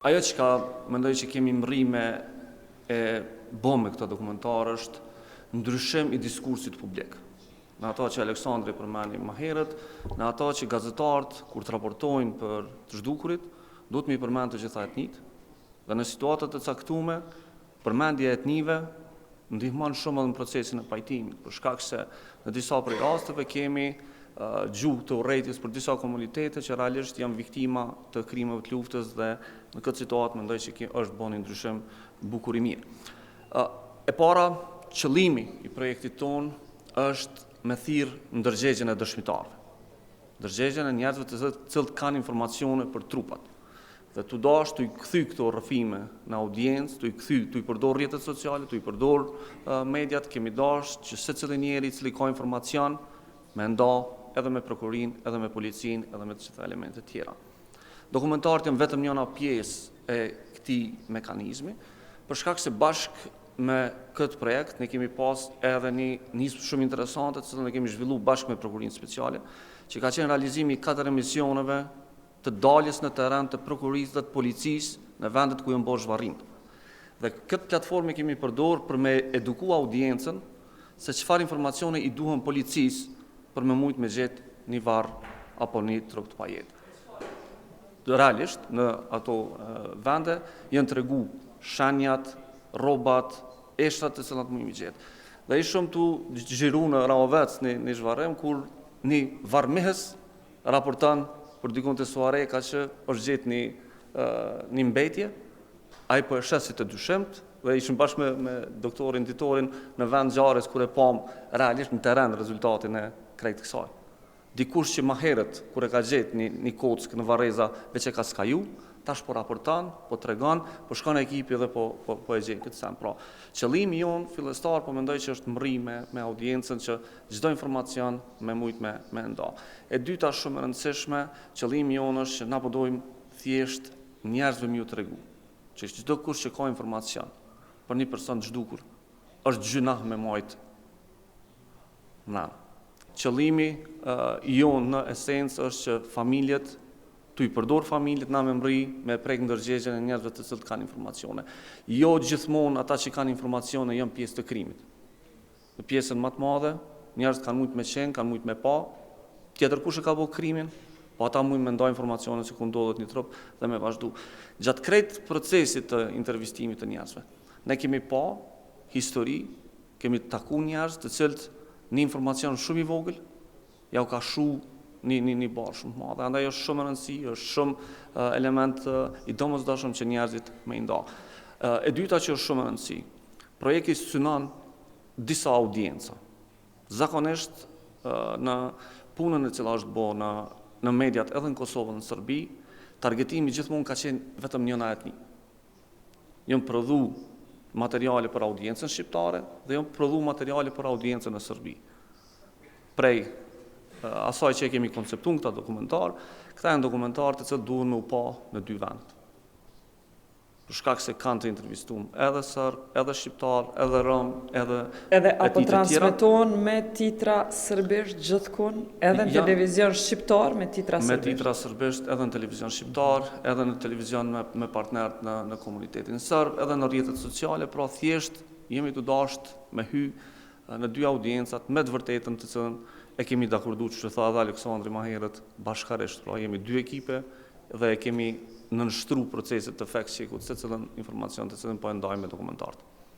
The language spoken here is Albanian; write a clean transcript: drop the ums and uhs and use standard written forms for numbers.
Ajo që mendoj që kemi mri me e bo me këta dokumentar është ndryshim i diskursit publik. Në ato që Aleksandri përmeni më herët, në ato që gazetarët, kur të raportojnë për të zhdukurit, duhet me i përmend të gjitha etnit, dhe në situatat e caktume, përmendja e etnive ndihmon shumë edhe në procesin e pajtimit, për shkak se në disa prej rasteve kemi gjuhë të urrejtjes për disa komunitete që realisht janë viktima të krimeve të luftës dhe në këtë situatë mendoj që është bën një ndryshim bukur i mirë. E para, qëllimi i projektit ton është me thirrë ndërgjegjen e dëshmitarëve. Ndërgjegjen e njerëzve të cilët kanë informacione për trupat. Dhe të dash të i kthy këto rrëfime në audiencë, të i përdor rrjetet sociale, të i përdor mediat, kemi dash që secili njeri i cili ka informacion me nda edhe me prokurin, edhe me policin, edhe me të gjitha elementet tjera. Dokumentarët janë vetëm njëna pjesë e këtij mekanizmi, për shkak se bashkë me këtë projekt ne kemi pas edhe një nismë shumë interesante, të cilën ne kemi zhvilluar bashkë me Prokurinë Speciale, që ka qenë realizimi i 4 emisioneve të daljes në terren të prokurisë dhe të policisë në vendet ku janë bërë zhvarrim. Dhe këtë platformë kemi përdorur për me eduku audiencën se çfarë informacione i duhen policisë për me mujt me gjetë një varr apo një trup të pajetë. Realisht, në ato vende janë tregu shenjat, rrobat, eshrat të cilat mujt me gjetë. Dhe i shumë tu xhiru në Rahovec një zhvarrim kur një varrmehës raporton për dikun të Suareka që është gjetë një mbetje, ai po e sheh si të dyshimt, dhe ishim bashkë me doktorin Titorin në vend ngjarjes kur e pam realisht në terren rezultatin e krejt kësaj. Dikush që më herët kur e ka gjetë një kockë në Varreza veç e ka skaju, tash po raporton, po tregon, po shkon ekipi dhe po e gjen këtë sen. Pra, qëllimi jon fillestar po mendoj që është mri me audiencën që çdo informacion me mujt me nda. E dyta shumë e rëndësishme, qëllimi jon është që na po dojmë thjesht njerëzve më u tregu, që çdo kush që ka informacion për një person të zhdukur është gjynah me majt na. Qëllimi jonë në esencë është që familjet, të i përdor familjet na me mri me prek ndërgjegjen e njerëzve të cilët kanë informacione. Jo gjithmonë ata që kanë informacione janë pjesë të krimit. Në pjesën më të madhe, njerëzit kanë mujt me qenë, kanë mujt me pa, tjetër kush e ka bërë krimin, po ata mujt me ndaj informacione se ku ndodhet një trup dhe me vazhdu. Gjatë krejt procesit të intervistimit të njerëzve, ne kemi pa histori, kemi taku njerëz të cilët një informacion shumë i vogël, ja u ka shu një barë shumë të madhe. Andaj është shumë rëndësi, është shumë element i domosdoshëm që njerëzit me i nda. E dyta që është shumë rëndësi, projekti synon disa audienca. Zakonisht në punën e cila është bërë në mediat edhe në Kosovë dhe në Serbi, targetimi gjithmonë ka qenë vetëm njëna etni. Jënë prodhu materiale për audiencën shqiptare dhe janë prodhu materiale për audiencën e Serbi. Prej asaj që kemi konceptuar këta dokumentar, këta janë dokumentar të cilët duhen me u pa në 2 vend. Për shkak se kanë të intervistuar edhe serb, edhe shqiptar, edhe rom, edhe apo transmetohen me titra serbisht gjithkund, edhe në televizion shqiptar me titra serbisht. Me titra serbisht, edhe në televizion shqiptar, edhe në televizion me partnerët në komunitetin serb, edhe në rrjetet sociale, pra thjesht jemi të dasht me hy në 2 audiencat me të vërtetën të cilën e kemi dakordu që tha edhe Aleksandri më herët bashkarisht, pra jemi 2 ekipe dhe e kemi nënshtru proceset të fact-checkut se cilën informacion të cilën po e ndajmë me dokumentarët.